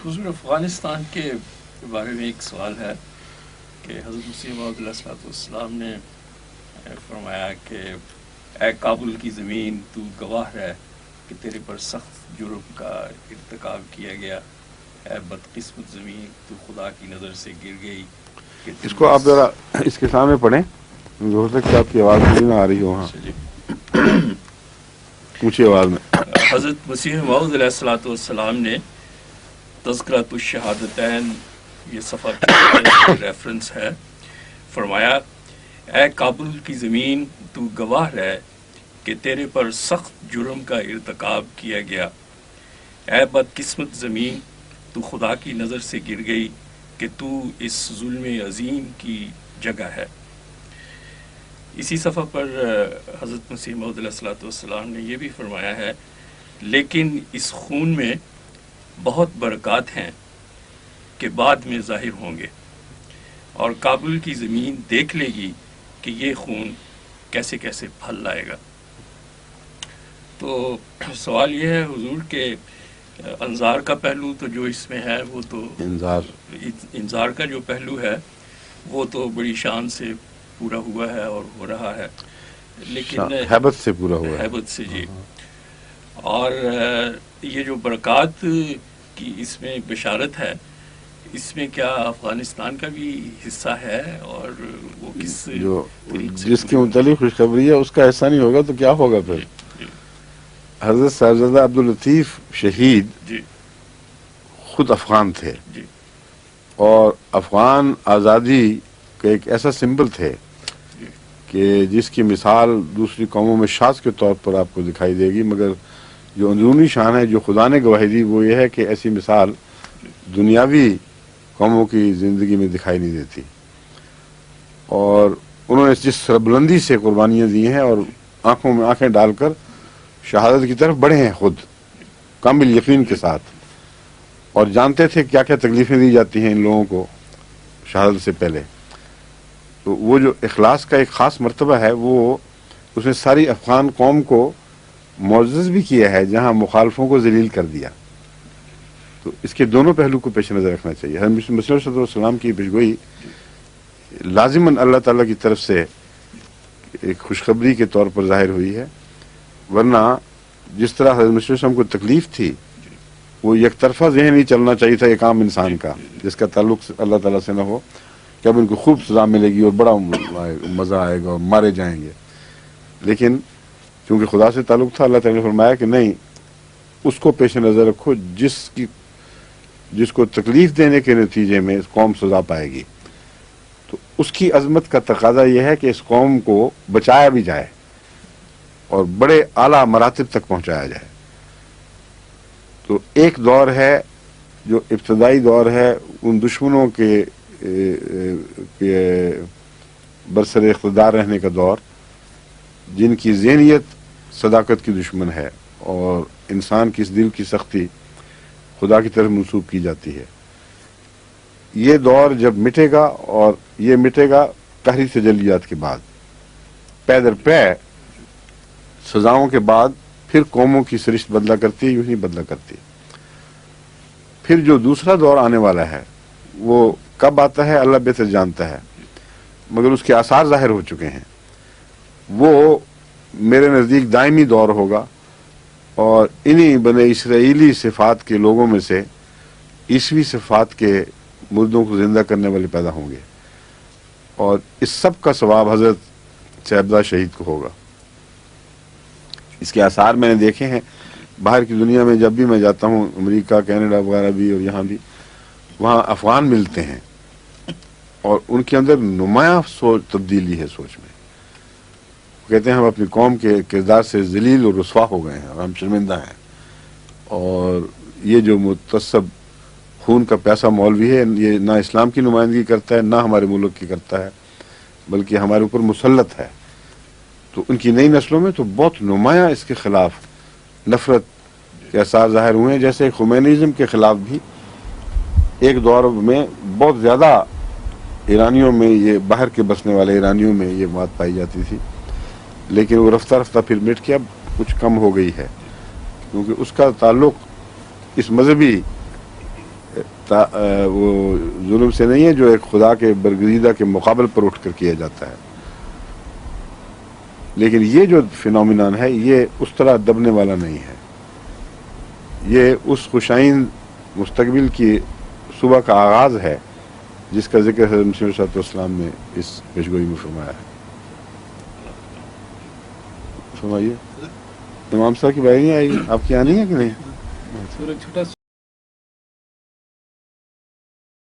حضور افغانستان کے بارے میں ایک سوال ہے کہ حضرت مسیح موعود علیہ الصلوۃ والسلام نے فرمایا کہ اے کابل کی زمین تو گواہ رہ کہ تیرے پر سخت جرم کا ارتکاب کیا گیا، اے بدقسمت زمین تو خدا کی نظر سے گر گئی کہ اس کو آپ ذرا اس کے سامنے پڑھیں، ہو سکتا ہے آپ کی آواز مجھے نہ آ رہی ہو. ہاں اونچی آواز میں. حضرت مسیح موعود علیہ الصلوۃ والسلام نے تذکرۃ الشہادتین، یہ صفحہ ریفرنس ہے، فرمایا اے کابل کی زمین تو گواہ رہ کہ تیرے پر سخت جرم کا ارتکاب کیا گیا، اے بدقسمت زمین تو خدا کی نظر سے گر گئی کہ تو اس ظلم عظیم کی جگہ ہے. اسی صفحہ پر حضرت مسیح موعود علیہ الصلوۃ والسلام نے یہ بھی فرمایا ہے لیکن اس خون میں بہت برکات ہیں کہ بعد میں ظاہر ہوں گے، اور کابل کی زمین دیکھ لے گی کہ یہ خون کیسے کیسے پھل لائے گا. تو سوال یہ ہے حضور کہ انذار کا پہلو تو جو اس میں ہے وہ تو انذار کا جو پہلو ہے وہ تو بڑی شان سے پورا ہوا ہے اور ہو رہا ہے، لیکن ہیبت سے پورا ہوا ہے. ہیبت سے جی. اور یہ جو برکات کی اس میں بشارت ہے، اس میں کیا افغانستان کا بھی حصہ ہے؟ اور وہ کس جو جس کے متعلق خوشخبری ہے اس کا حصہ نہیں ہوگا تو کیا ہوگا پھر؟ حضرت صاحبزادہ عبداللطیف شہید جی خود افغان تھے جی اور افغان آزادی کا ایک ایسا سمبل تھے کہ جس کی مثال دوسری قوموں میں شاذ کے طور پر آپ کو دکھائی دے گی، مگر جو اندرونی شان ہے جو خدا نے گواہی دی وہ یہ ہے کہ ایسی مثال دنیاوی قوموں کی زندگی میں دکھائی نہیں دیتی. اور انہوں نے جس سربلندی سے قربانیاں دی ہیں اور آنکھوں میں آنکھیں ڈال کر شہادت کی طرف بڑھے ہیں خود کامل یقین کے ساتھ، اور جانتے تھے کیا کیا تکلیفیں دی جاتی ہیں ان لوگوں کو شہادت سے پہلے. تو وہ جو اخلاص کا ایک خاص مرتبہ ہے وہ اس نے ساری افغان قوم کو معزز بھی کیا ہے جہاں مخالفوں کو ذلیل کر دیا. تو اس کے دونوں پہلو کو پیش نظر رکھنا چاہیے. حضرت مسیح صلی اللہ علیہ وسلم کی پیشگوئی لازماً اللہ تعالیٰ کی طرف سے ایک خوشخبری کے طور پر ظاہر ہوئی ہے، ورنہ جس طرح حضرت مسیح صلی اللہ علیہ وسلم کو تکلیف تھی وہ یک طرفہ ذہن ہی چلنا چاہیے تھا ایک عام انسان کا جس کا تعلق اللہ تعالیٰ سے نہ ہو کہ اب ان کو خوب سزا ملے گی اور بڑا مزہ آئے گا اور مارے جائیں گے. لیکن کیونکہ خدا سے تعلق تھا، اللہ تعالیٰ نے فرمایا کہ نہیں، اس کو پیش نظر رکھو جس کو تکلیف دینے کے نتیجے میں اس قوم سزا پائے گی. تو اس کی عظمت کا تقاضا یہ ہے کہ اس قوم کو بچایا بھی جائے اور بڑے اعلیٰ مراتب تک پہنچایا جائے. تو ایک دور ہے جو ابتدائی دور ہے ان دشمنوں کے برسر اقتدار رہنے کا دور جن کی ذہنیت صداقت کی دشمن ہے اور انسان کی اس دل کی سختی خدا کی طرف منسوب کی جاتی ہے. یہ دور جب مٹے گا، اور یہ مٹے گا قہری تجلیات کے بعد، پے در پے سزاؤں کے بعد پھر قوموں کی سرشت بدلا کرتی ہے، یوں ہی بدلا کرتی ہے. پھر جو دوسرا دور آنے والا ہے وہ کب آتا ہے اللہ بہتر جانتا ہے، مگر اس کے آثار ظاہر ہو چکے ہیں. وہ میرے نزدیک دائمی دور ہوگا، اور انہی بنی اسرائیلی صفات کے لوگوں میں سے عیسوی صفات کے مردوں کو زندہ کرنے والے پیدا ہوں گے، اور اس سب کا ثواب حضرت صاحبزادہ شہید کو ہوگا. اس کے آثار میں نے دیکھے ہیں باہر کی دنیا میں. جب بھی میں جاتا ہوں امریکہ، کینیڈا وغیرہ بھی، اور یہاں بھی، وہاں افغان ملتے ہیں اور ان کے اندر نمایاں تبدیلی ہے سوچ میں. کہتے ہیں ہم اپنی قوم کے کردار سے ذلیل اور رسوا ہو گئے ہیں اور ہم شرمندہ ہیں، اور یہ جو متصب خون کا پیاسا مولوی ہے یہ نہ اسلام کی نمائندگی کرتا ہے نہ ہمارے ملک کی کرتا ہے، بلکہ ہمارے اوپر مسلط ہے. تو ان کی نئی نسلوں میں تو بہت نمایاں اس کے خلاف نفرت کے آثار ظاہر ہوئے ہیں. جیسے خمینیزم کے خلاف بھی ایک دور میں بہت زیادہ ایرانیوں میں، یہ باہر کے بسنے والے ایرانیوں میں یہ بات پائی جاتی تھی، لیکن وہ رفتہ رفتہ پھر مٹ کے اب کچھ کم ہو گئی ہے، کیونکہ اس کا تعلق اس مذہبی وہ ظلم سے نہیں ہے جو ایک خدا کے برگزیدہ کے مقابل پر اٹھ کر کیا جاتا ہے، لیکن یہ جو فینومینان ہے یہ اس طرح دبنے والا نہیں ہے، یہ اس خوشائند مستقبل کی صبح کا آغاز ہے جس کا ذکر حضرت مسیح علیہ السلام نے اس پیشگوئی میں فرمایا ہے۔ فرمائیے، امام صاحب کی بھائی نہیں آئی، آپ کی آنی ہے کہ نہیں؟